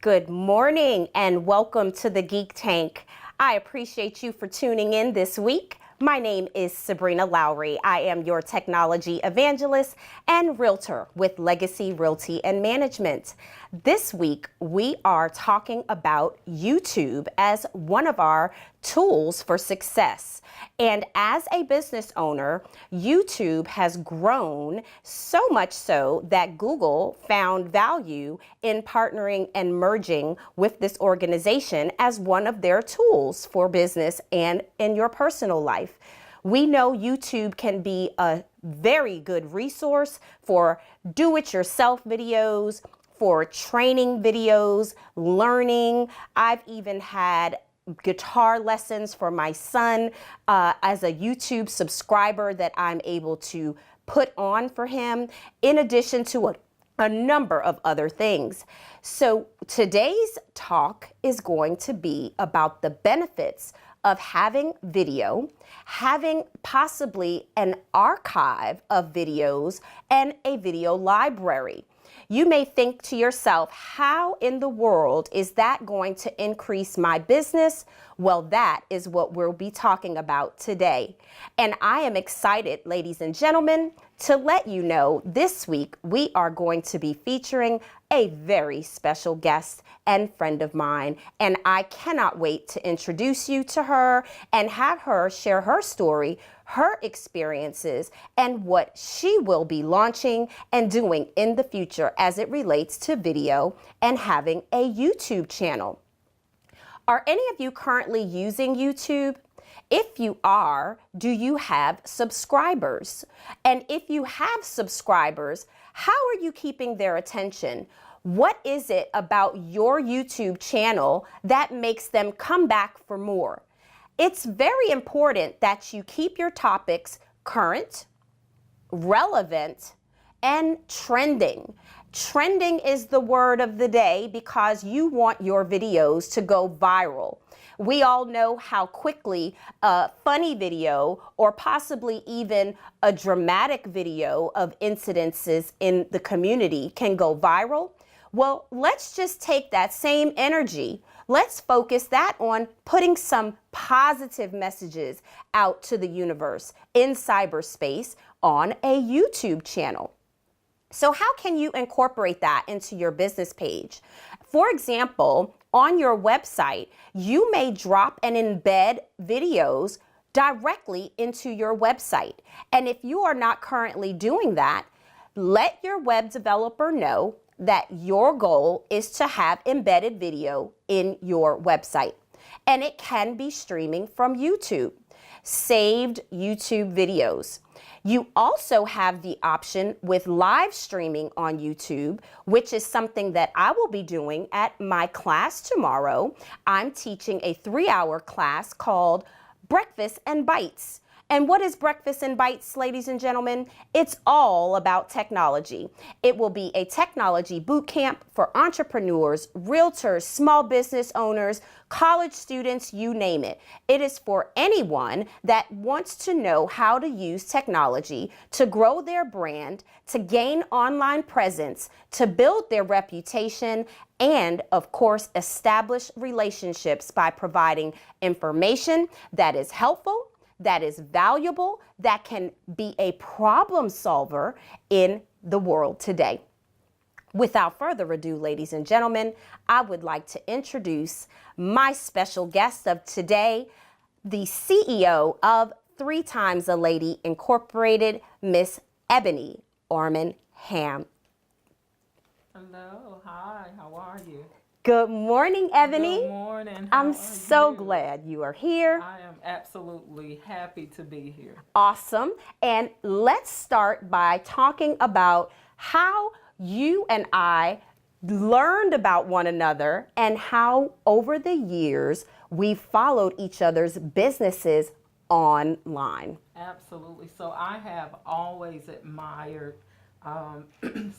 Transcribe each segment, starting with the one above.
Good morning and welcome to the Geek Tank. I appreciate you for tuning in this week. My name is Sabrina Lowery. I am your technology evangelist and realtor with Legacy Realty and Management. This week, we are talking about YouTube as one of our tools for success. And as a business owner, YouTube has grown so much so that Google found value in partnering and merging with this organization as one of their tools for business and in your personal life. We know YouTube can be a very good resource for do-it-yourself videos, for training videos, learning. I've even had guitar lessons for my son as a YouTube subscriber that I'm able to put on for him, in addition to a number of other things. So today's talk is going to be about the benefits of having video, having possibly an archive of videos and a video library. You may think to yourself, how in the world is that going to increase my business? Well, that is what we'll be talking about today. And I am excited, ladies and gentlemen, to let you know this week we are going to be featuring a very special guest and friend of mine. And I cannot wait to introduce you to her and have her share her story, her experiences, and what she will be launching and doing in the future as it relates to video and having a YouTube channel. Are any of you currently using YouTube? If you are, do you have subscribers? And if you have subscribers, how are you keeping their attention? What is it about your YouTube channel that makes them come back for more? It's very important that you keep your topics current, relevant, and trending. Trending is the word of the day because you want your videos to go viral. We all know how quickly a funny video or possibly even a dramatic video of incidences in the community can go viral. Well, let's just take that same energy. Let's focus that on putting some positive messages out to the universe in cyberspace on a YouTube channel. So how can you incorporate that into your business page? For example, on your website, you may drop and embed videos directly into your website. And if you are not currently doing that, let your web developer know that your goal is to have embedded video in your website. And it can be streaming from YouTube, saved YouTube videos. You also have the option with live streaming on YouTube, which is something that I will be doing at my class tomorrow. I'm teaching a 3-hour class called Breakfast and Bites. And what is Breakfast and Bites, ladies and gentlemen? It's all about technology. It will be a technology boot camp for entrepreneurs, realtors, small business owners, college students, you name it. It is for anyone that wants to know how to use technology to grow their brand, to gain online presence, to build their reputation, and of course, establish relationships by providing information that is helpful, that is valuable, that can be a problem solver in the world today. Without further ado, ladies and gentlemen, I would like to introduce my special guest of today, the CEO of 3 Times a Lady Incorporated, Miss Ebony Ormond-Ham. Hello, hi, how are you? Good morning, Ebony. Good morning. I'm so glad you are here. I am absolutely happy to be here. Awesome. And let's start by talking about how you and I learned about one another and how over the years we followed each other's businesses online. Absolutely. So I have always admired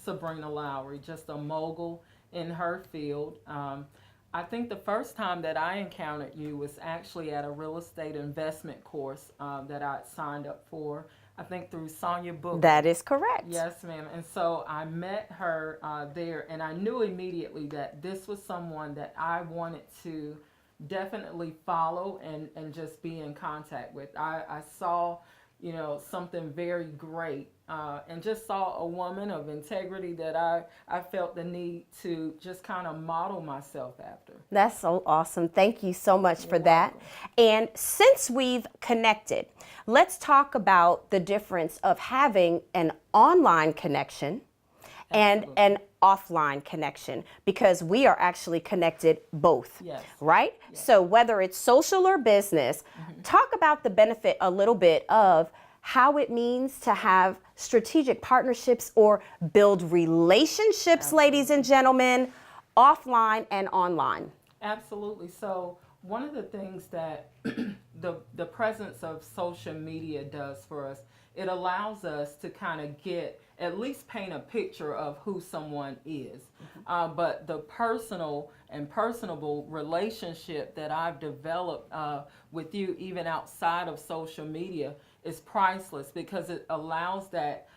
Sabrina Lowery, just a mogul in her field. I think the first time that I encountered you was actually at a real estate investment course that I signed up for. I think through Sonia Book. That is correct. Yes, ma'am. And so I met her there, and I knew immediately that this was someone that I wanted to definitely follow and just be in contact with. I saw, something very great, and just saw a woman of integrity that I felt the need to just kind of model myself after. That's so awesome. Thank you so much for that. And since we've connected, let's talk about the difference of having an online connection and an offline connection, because we are actually connected both, Yes. right? Yes. So whether it's social or business, talk about the benefit a little bit of how it means to have strategic partnerships or build relationships, ladies and gentlemen, offline and online. Absolutely. So one of the things that the presence of social media does for us, it allows us to kind of at least paint a picture of who someone is. But the personal and personable relationship that I've developed with you, even outside of social media, is priceless, because it allows that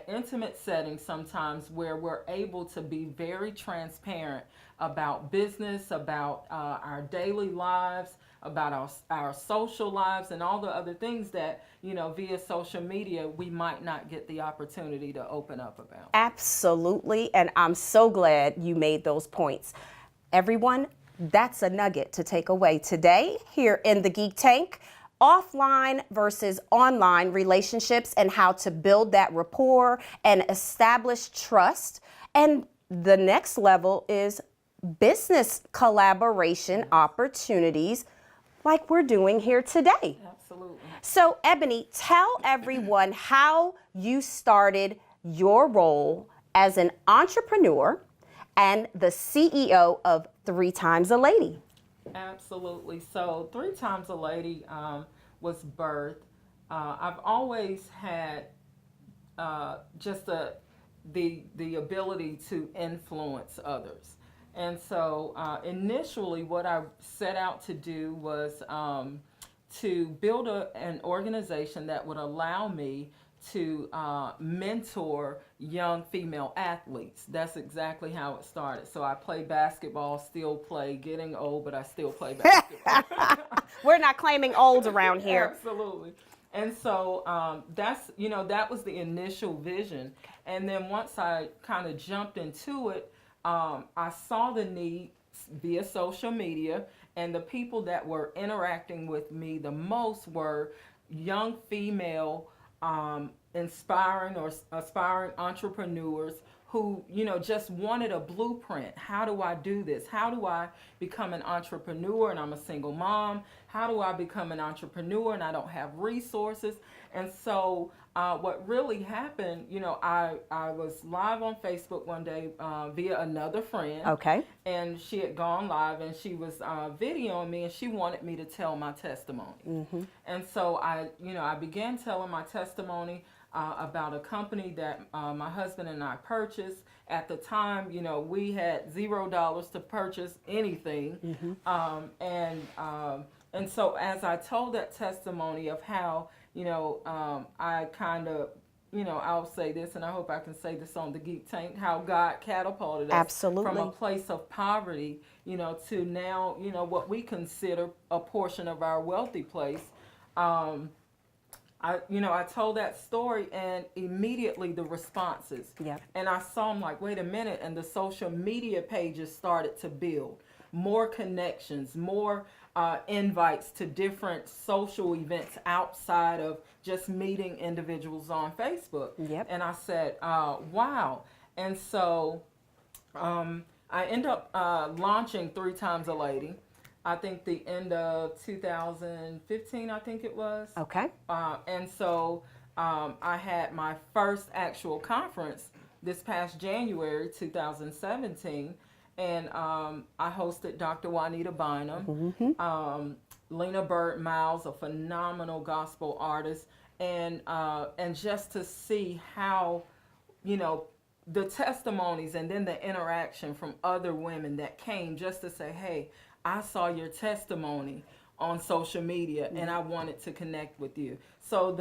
intimate setting sometimes where we're able to be very transparent about business, about our daily lives, about our social lives, and all the other things that, via social media, we might not get the opportunity to open up about. Absolutely. And I'm so glad you made those points. Everyone, that's a nugget to take away today here in the Geek Tank. Offline versus online relationships and how to build that rapport and establish trust. And the next level is business collaboration opportunities like we're doing here today. Absolutely. So, Ebony, tell everyone how you started your role as an entrepreneur and the CEO of 3 Times a Lady. Absolutely. So 3 Times a Lady was birthed. I've always had just the ability to influence others. And so initially what I set out to do was to build an organization that would allow me to mentor young female athletes. That's exactly how it started. So I play basketball, still play, getting old, but I still play basketball. We're not claiming old around here. Absolutely. And so that was the initial vision. And then once I kind of jumped into it, I saw the need via social media, and the people that were interacting with me the most were young female inspiring or aspiring entrepreneurs who, just wanted a blueprint. How do I do this? How do I become an entrepreneur and I'm a single mom? How do I become an entrepreneur and I don't have resources? And so what really happened, I was live on Facebook one day via another friend. Okay. And she had gone live and she was videoing me, and she wanted me to tell my testimony. And so I began telling my testimony about a company that my husband and I purchased. At the time, we had $0 to purchase anything. And so as I told that testimony of how, I kind of, I'll say this, and I hope I can say this on the Geek Tank, how God catapulted us Absolutely. from a place of poverty, to now, what we consider a portion of our wealthy place. I told that story, and immediately the responses. Yep. And I saw them like, wait a minute, and the social media pages started to build. More connections, more invites to different social events outside of just meeting individuals on Facebook. Yep. And I said, wow. And so I ended up launching 3 Times a Lady. I think the end of 2015, I think it was. Okay. And so I had my first actual conference this past January 2017. And I hosted Dr. Juanita Bynum, Lena Bird Miles, a phenomenal gospel artist, and just to see how, the testimonies and then the interaction from other women that came just to say, hey, I saw your testimony on social media and I wanted to connect with you. So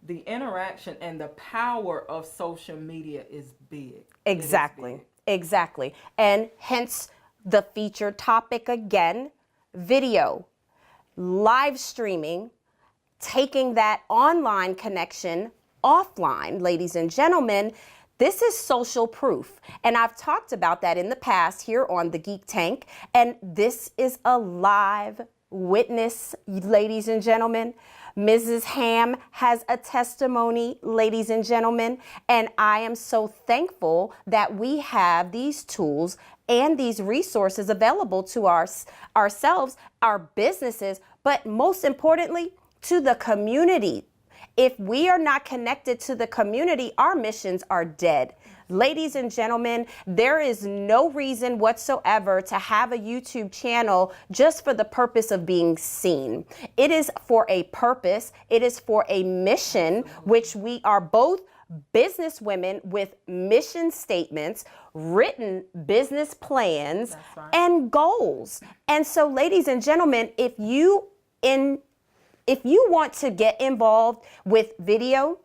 the interaction and the power of social media is big. Exactly. It is big. Exactly. And hence the featured topic again, video, live streaming, taking that online connection offline, ladies and gentlemen. This is social proof. And I've talked about that in the past here on the Geek Tank. And this is a live witness, ladies and gentlemen. Mrs. Ham has a testimony, ladies and gentlemen. And I am so thankful that we have these tools and these resources available to ourselves, our businesses, but most importantly, to the community. If we are not connected to the community, our missions are dead. Ladies and gentlemen, there is no reason whatsoever to have a YouTube channel just for the purpose of being seen. It is for a purpose. It is for a mission, which we are both business women with mission statements, written business plans, and goals. And so, ladies and gentlemen, if you want to get involved with video,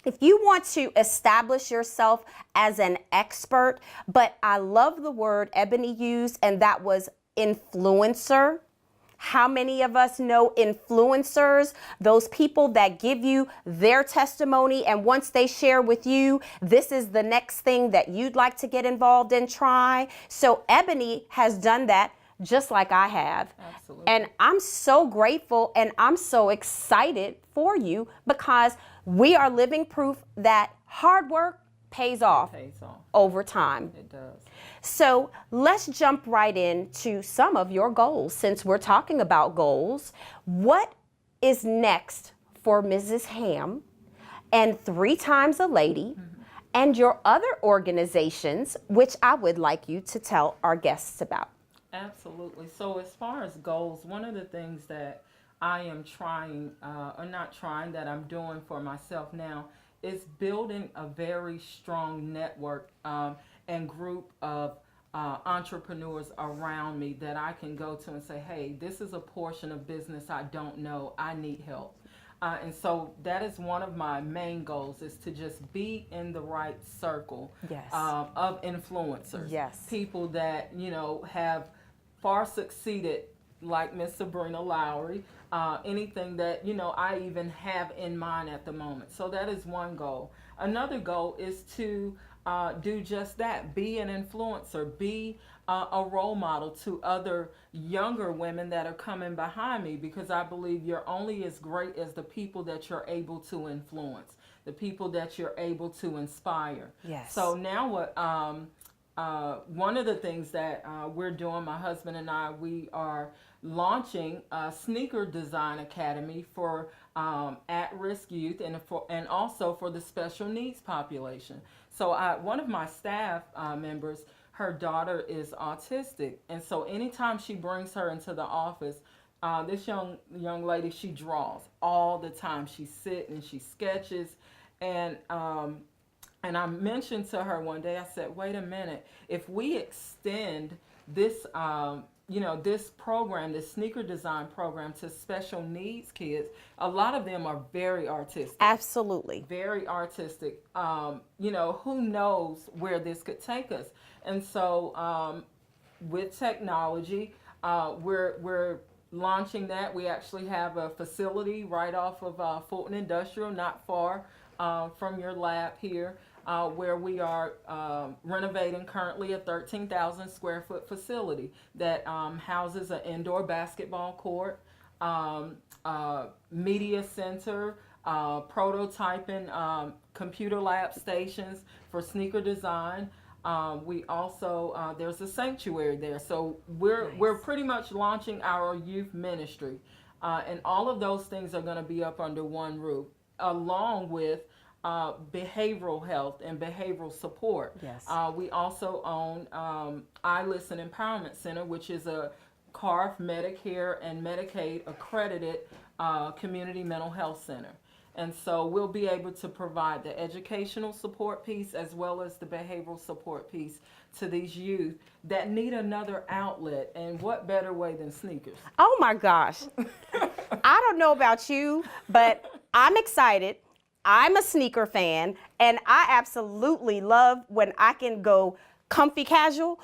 if you want to establish yourself as an expert, but I love the word Ebony used, and that was influencer. How many of us know influencers? Those people that give you their testimony, and once they share with you, this is the next thing that you'd like to get involved and try. So Ebony has done that just like I have. Absolutely. And I'm so grateful and I'm so excited for you because we are living proof that hard work pays off over time. It does. So let's jump right into some of your goals. Since we're talking about goals, what is next for Mrs. Ham and 3 Times a Lady and your other organizations, which I would like you to tell our guests about? Absolutely. So as far as goals, one of the things that I am trying, or not trying, that I'm doing for myself now is building a very strong network and group of entrepreneurs around me that I can go to and say, hey, this is a portion of business I don't know. I need help. And so that is one of my main goals, is to just be in the right circle of influencers. Yes. People that, you know, have far succeeded, like Miss Sabrina Lowery, anything that, you know, I even have in mind at the moment. So that is one goal. Another goal is to do just that, be an influencer, be a role model to other younger women that are coming behind me, because I believe you're only as great as the people that you're able to influence, the people that you're able to inspire. Yes. So now what, one of the things that we're doing, my husband and I, we are launching a sneaker design academy for at-risk youth and also for the special needs population. So one of my staff members, her daughter is autistic, and so anytime she brings her into the office, this young lady, she draws all the time. She sits and she sketches, and I mentioned to her one day, I said, wait a minute, if we extend this, this program, this sneaker design program, to special needs kids, a lot of them are very artistic. Absolutely. Very artistic. Who knows where this could take us? And so with technology, we're launching that. We actually have a facility right off of Fulton Industrial, not far from your lab here, where we are renovating currently a 13,000 square foot facility that houses an indoor basketball court, media center, prototyping, computer lab stations for sneaker design. We also, there's a sanctuary there. So we're pretty much launching our youth ministry. And all of those things are going to be up under one roof, along with behavioral health and behavioral support. Yes. We also own I-Listen Empowerment Center, which is a CARF, Medicare, and Medicaid accredited community mental health center. And so we'll be able to provide the educational support piece as well as the behavioral support piece to these youth that need another outlet. And what better way than sneakers? Oh my gosh. I don't know about you, but I'm excited. I'm a sneaker fan, and I absolutely love when I can go comfy casual.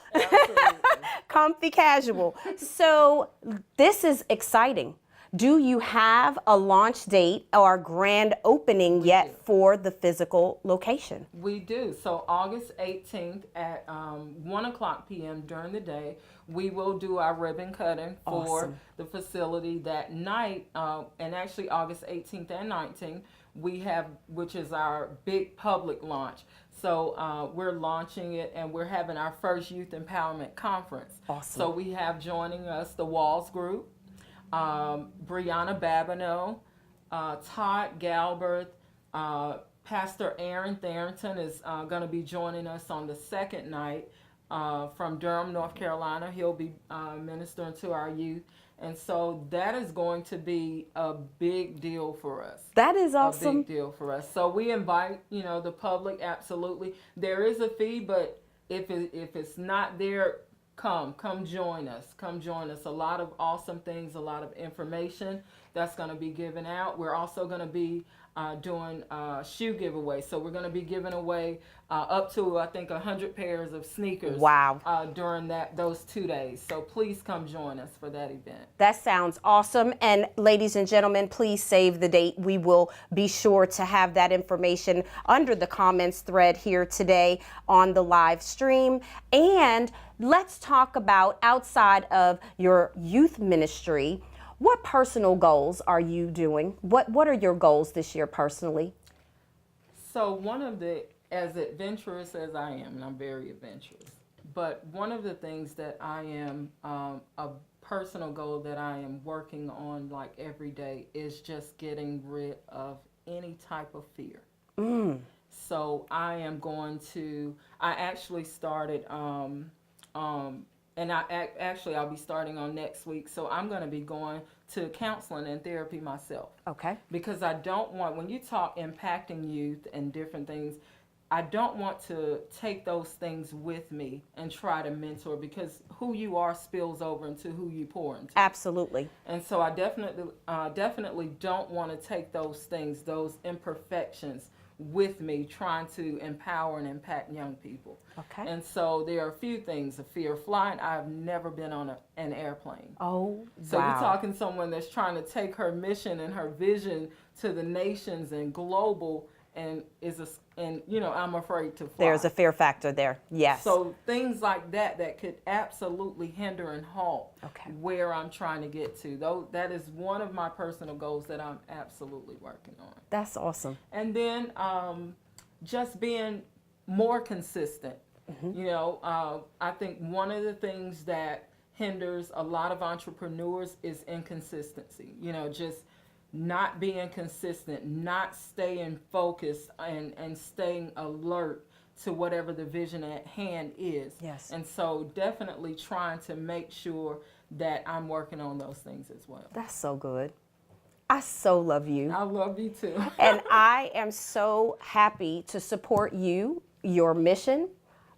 Comfy casual. So this is exciting. Do you have a launch date or grand opening yet for the physical location? We do. So August 18th at 1 o'clock p.m. during the day, we will do our ribbon cutting for the facility that night. And actually August 18th and 19th, we have, which is our big public launch. So we're launching it, and we're having our first youth empowerment conference. Awesome. So we have joining us the Walls Group, Brianna Babineau, Todd Galbert, Pastor Aaron Tharrington is going to be joining us on the second night from Durham, North Carolina. He'll be ministering to our youth. And so that is going to be a big deal for us. That is awesome. A big deal for us. So we invite, the public, absolutely. There is a fee, but if it's not there, come join us. Come join us. A lot of awesome things, a lot of information that's going to be given out. We're also going to be doing shoe giveaway. So we're going to be giving away up to, I think, 100 pairs of sneakers. Wow. During those 2 days. So please come join us for that event. That sounds awesome. And ladies and gentlemen, please save the date. We will be sure to have that information under the comments thread here today on the live stream. And let's talk about, outside of your youth ministry, what personal goals are you doing? What are your goals this year personally? So one of the, as adventurous as I am, and I'm very adventurous, but one of the things that I am, a personal goal that I am working on like every day is just getting rid of any type of fear. So I am going to, I actually started, and I'll be starting on next week. So I'm going to be going to counseling and therapy myself. Okay. Because I don't want, when you talk impacting youth and different things, I don't want to take those things with me and try to mentor, because who you are spills over into who you pour into. Absolutely. And so I definitely don't want to take those things, those imperfections, with me trying to empower and impact young people. Okay. And so there are a few things. The fear of flying. I've never been on an airplane. Oh, so wow. you're talking someone that's trying to take her mission and her vision to the nations and global, and I'm afraid to fly. There's a fear factor there. Yes. So things like that could absolutely hinder and halt where I'm trying to get to. Though that is one of my personal goals that I'm absolutely working on. That's awesome. And then just being more consistent. I think one of the things that hinders a lot of entrepreneurs is inconsistency. Just not being consistent, not staying focused and staying alert to whatever the vision at hand is. Yes. And so definitely trying to make sure that I'm working on those things as well. That's so good. I so love you. I love you too. And I am so happy to support you, your mission,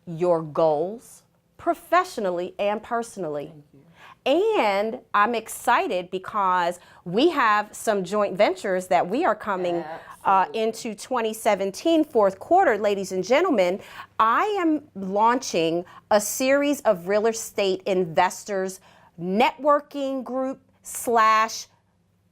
your goals, professionally and personally. Thank you. And I'm excited because we have some joint ventures that we are coming into 2017 fourth quarter. Ladies and gentlemen, I am launching a series of real estate investors networking group /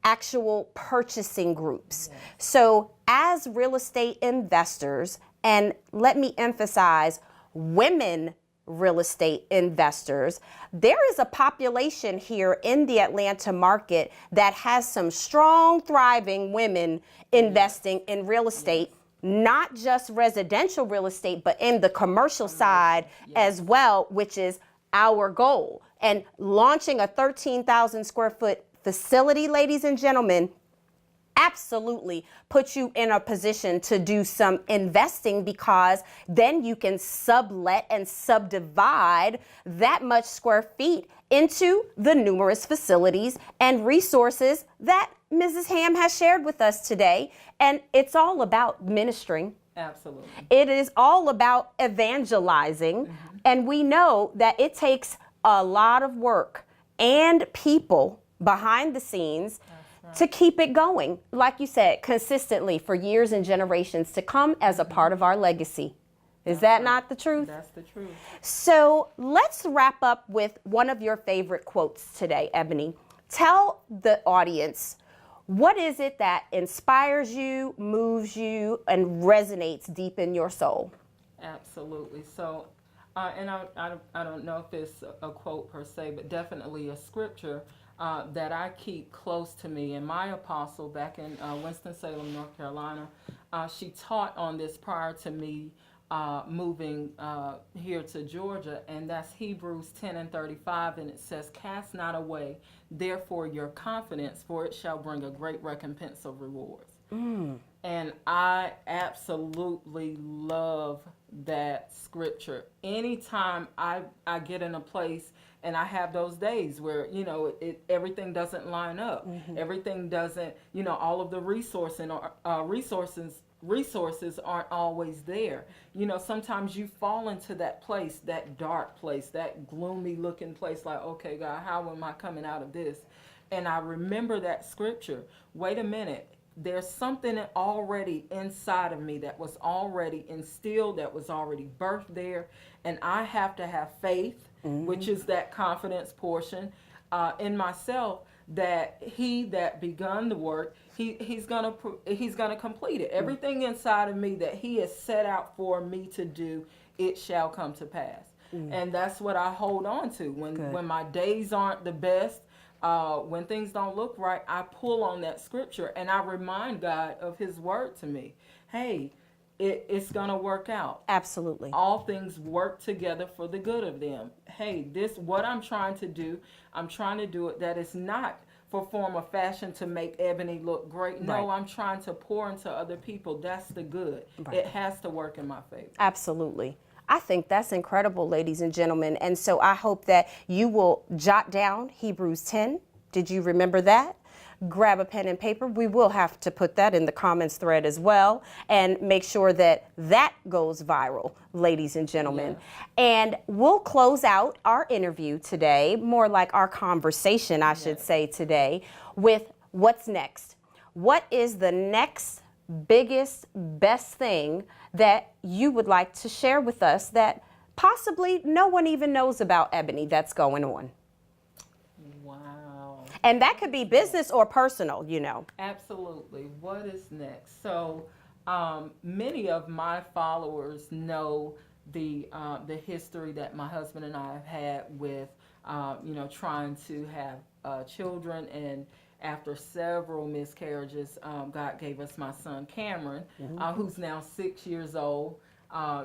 actual purchasing groups. Yes. So as real estate investors, and let me emphasize, women real estate investors, there is a population here in the Atlanta market that has some strong, thriving women investing in real estate, not just residential real estate, but in the commercial side as well, which is our goal. And launching a 13,000 square foot facility, ladies and gentlemen, absolutely put you in a position to do some investing, because then you can sublet and subdivide that much square feet into the numerous facilities and resources that Mrs. Ham has shared with us today. And it's all about ministering. Absolutely. It is all about evangelizing. And we know that it takes a lot of work and people behind the scenes to keep it going, like you said, consistently for years and generations to come as a part of our legacy. Is that not the truth? That's the truth. So let's wrap up with one of your favorite quotes today, Ebony. Tell the audience, what is it that inspires you, moves you, and resonates deep in your soul? Absolutely. So, and I don't know if it's a quote per se, but definitely a scripture that I keep close to me. And my apostle back in Winston-Salem, North Carolina, she taught on this prior to me moving here to Georgia, and that's Hebrews 10:35, and it says, "Cast not away, therefore, your confidence, for it shall bring a great recompense of rewards." And I absolutely love that scripture. Anytime I get in a place and I have those days where, you know, everything doesn't line up, everything doesn't, you know, all of the resources aren't always there. You know, sometimes you fall into that place, that dark place, that gloomy looking place, like, okay, God, how am I coming out of this? And I remember that scripture. Wait a minute. There's something already inside of me that was already instilled, that was already birthed there. And I have to have faith, which is that confidence portion, in myself, that he that begun the work, he's gonna complete it. Everything inside of me that he has set out for me to do, it shall come to pass. And that's what I hold on to when my days aren't the best. When things don't look right, I pull on that scripture and I remind God of his word to me. Hey, it's going to work out. Absolutely. All things work together for the good of them. Hey, what I'm trying to do, I'm trying to do it that is not for form or fashion to make Ebony look great. No, I'm trying to pour into other people. That's the good. It has to work in my favor. Absolutely. I think that's incredible, ladies and gentlemen. And so I hope that you will jot down Hebrews 10. Did you remember that? Grab a pen and paper. We will have to put that in the comments thread as well and make sure that that goes viral, ladies and gentlemen. And we'll close out our interview today, more like our conversation, I should say today, with what's next. What is the next biggest, best thing that you would like to share with us that possibly no one even knows about, Ebony, that's going on? Wow. And that could be business or personal, you know. Absolutely. What is next? So many of my followers know the history that my husband and I have had with, you know, trying to have children. And after several miscarriages, God gave us my son Cameron, who's now 6 years old.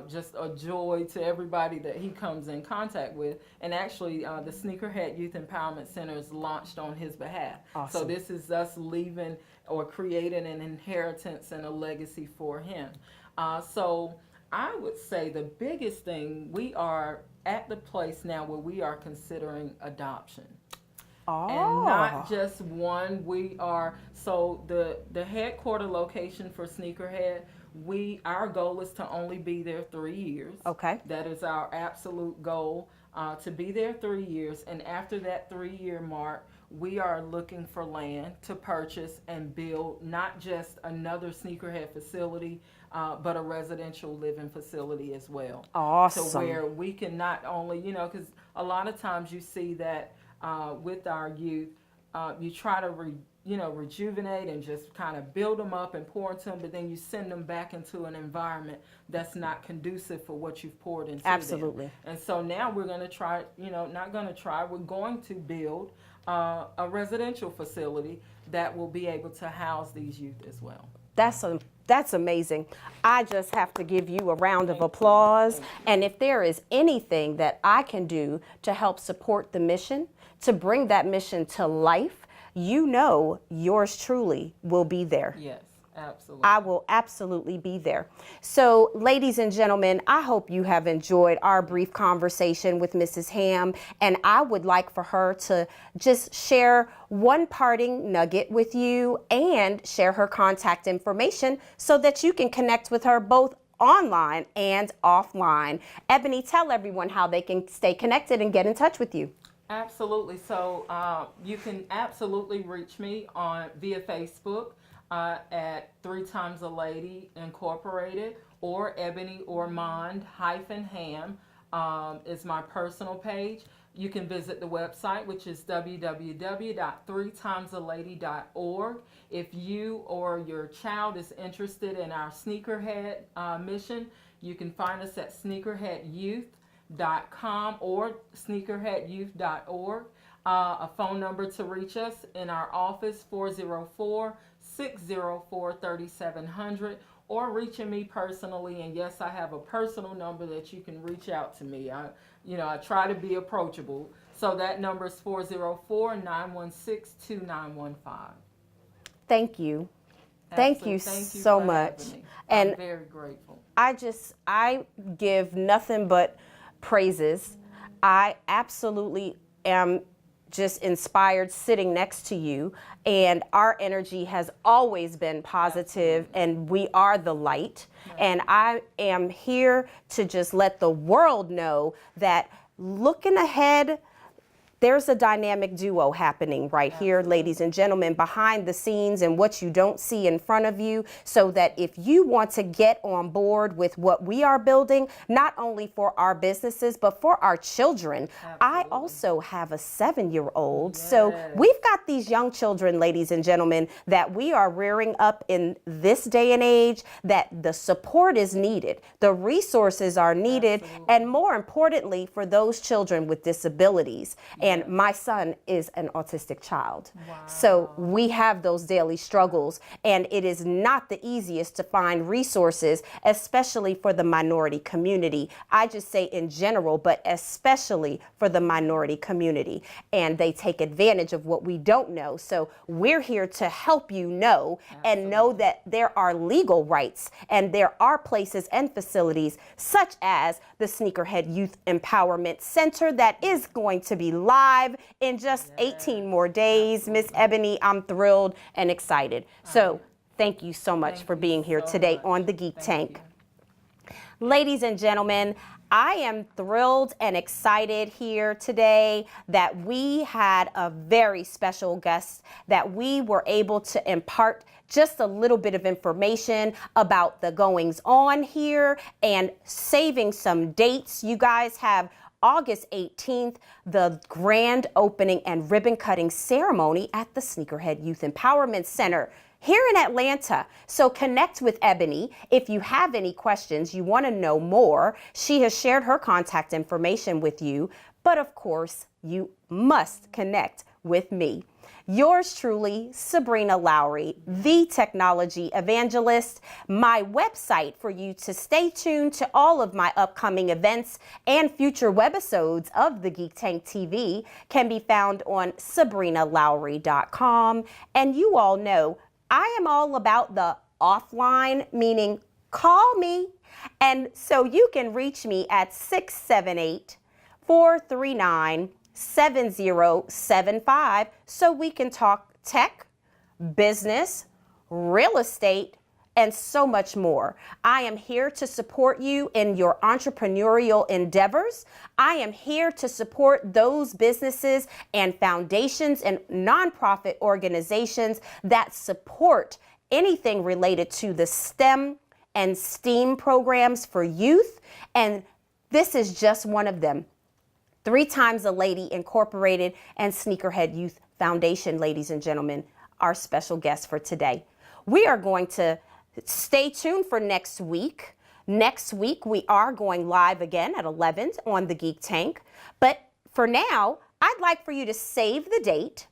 Just a joy to everybody that he comes in contact with. And actually, the Sneakerhead Youth Empowerment Center is launched on his behalf. Awesome. So this is us leaving or creating an inheritance and a legacy for him. So I would say the biggest thing, we are at the place now where we are considering adoption. And not just one. We are, so the headquarter location for Sneakerhead, our goal is to only be there 3 years. Okay. That is our absolute goal, to be there 3 years. And after that 3-year mark, we are looking for land to purchase and build not just another Sneakerhead facility, but a residential living facility as well. Awesome. So where we can not only, you know, because a lot of times you see that with our youth, you try to rejuvenate and just kind of build them up and pour into them, but then you send them back into an environment that's not conducive for what you've poured into Absolutely. them. And so now we're going to try, we're going to build a residential facility that will be able to house these youth as well. That's amazing. I just have to give you a round of applause. And if there is anything that I can do to help support the mission, to bring that mission to life, you know yours truly will be there. Yes, absolutely. I will absolutely be there. So, ladies and gentlemen, I hope you have enjoyed our brief conversation with Mrs. Ham, and I would like for her to just share one parting nugget with you and share her contact information so that you can connect with her both online and offline. Ebony, tell everyone how they can stay connected and get in touch with you. Absolutely. So you can absolutely reach me on via Facebook at Three Times a Lady Incorporated, or Ebony Ormond-Ham is my personal page. You can visit the website, which is www.threetimеsalady.org. If you or your child is interested in our Sneakerhead mission, you can find us at sneakerheadyouth.com or sneakerheadyouth.org. A phone number to reach us in our office, 404-604-3700, or reaching me personally. And yes, I have a personal number that you can reach out to me. I try to be approachable. So that number is 404-916-2915. Thank you. Thank you so much. And I'm very grateful. I give nothing but praises. I absolutely am just inspired sitting next to you, and our energy has always been positive, and we are the light. And I am here to just let the world know that looking ahead, there's a dynamic duo happening right here, ladies and gentlemen, behind the scenes and what you don't see in front of you, so that if you want to get on board with what we are building, not only for our businesses, but for our children. I also have a 7-year-old. So we've got these young children, ladies and gentlemen, that we are rearing up in this day and age, that the support is needed, the resources are needed, and more importantly, for those children with disabilities. And my son is an autistic child. So we have those daily struggles, and it is not the easiest to find resources, especially for the minority community. I just say in general, but especially for the minority community. And they take advantage of what we don't know. So we're here to help you know and know that there are legal rights, and there are places and facilities such as the Sneakerhead Youth Empowerment Center that is going to be live in just 18 more days. Miss Ebony, I'm thrilled and excited. So thank you so much for being here today on the Geek Tank. Ladies and gentlemen, I am thrilled and excited here today that we had a very special guest, that we were able to impart just a little bit of information about the goings on here and saving some dates. You guys have August 18th, the grand opening and ribbon cutting ceremony at the Sneakerhead Youth Empowerment Center here in Atlanta. So connect with Ebony if you have any questions, you want to know more. She has shared her contact information with you, but of course, you must connect with me. Yours truly, Sabrina Lowery, the technology evangelist. My website for you to stay tuned to all of my upcoming events and future webisodes of the Geek Tank TV can be found on sabrinalowry.com. And you all know I am all about the offline, meaning call me. And so you can reach me at 678-439-7075 so we can talk tech, business, real estate, and so much more. I am here to support you in your entrepreneurial endeavors. I am here to support those businesses and foundations and nonprofit organizations that support anything related to the STEM and STEAM programs for youth. And this is just one of them. 3 Times a Lady Incorporated and Sneakerhead Youth Foundation, ladies and gentlemen, our special guests for today. We are going to stay tuned for next week. Next week, we are going live again at 11 on the Geek Tank. But for now, I'd like for you to save the date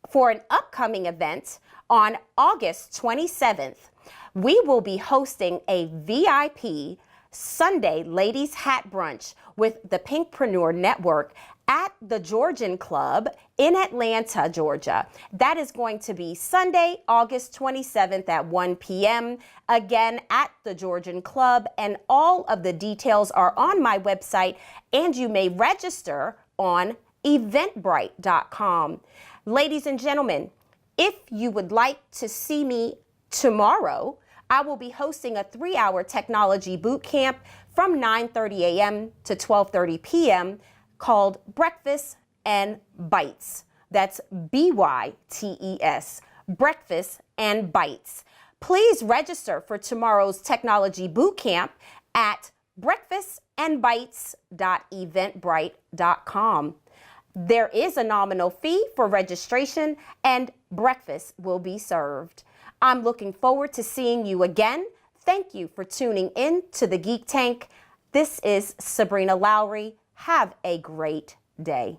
for an upcoming event on August 27th. We will be hosting a VIP Sunday Ladies Hat Brunch with the Pinkpreneur Network at the Georgian Club in Atlanta, Georgia. That is going to be Sunday, August 27th at 1 p.m. again at the Georgian Club, and all of the details are on my website, and you may register on eventbrite.com. Ladies and gentlemen, if you would like to see me tomorrow, I will be hosting a 3-hour technology boot camp from 9:30 a.m. to 12:30 p.m. called Breakfast and Bites. That's BYTES, Breakfast and Bites. Please register for tomorrow's technology boot camp at breakfastandbites.eventbrite.com. There is a nominal fee for registration and breakfast will be served. I'm looking forward to seeing you again. Thank you for tuning in to the Geek Tank. This is Sabrina Lowery. Have a great day.